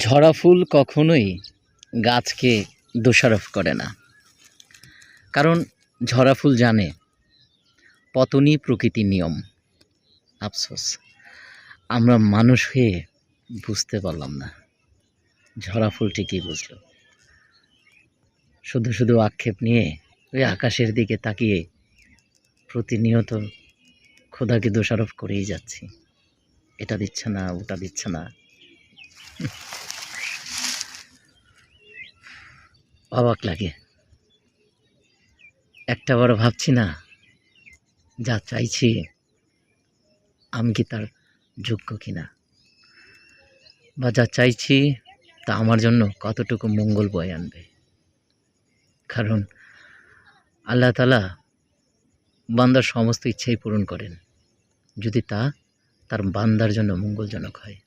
ঝরা ফুল কখনোই গাছকে দোষারোপ করে না, কারণ ঝরা ফুল জানে পতনই প্রকৃতির নিয়ম। আফসোস আমরা মানুষ হয়ে বুঝতে পারলাম না, ঝরা ফুল ঠিকই বুঝল। শুধু শুধু আক্ষেপ নিয়ে ওই আকাশের দিকে তাকিয়ে প্রতিনিয়ত খোদাকে দোষারোপ করেই যাচ্ছি, এটা দিচ্ছে না, ওটা দিচ্ছে না। অবাক লাগে, একটাবারও ভাবছি না যা চাইছি আমি কি তার যোগ্য কিনা, বা যা চাইছি তা আমার জন্য কতটুকু মঙ্গল বয়ে আনবে। কারণ আল্লাহ তাআলা বান্দার সমস্ত ইচ্ছাই পূরণ করেন, যদি তা তার বান্দার জন্য মঙ্গলজনক হয়।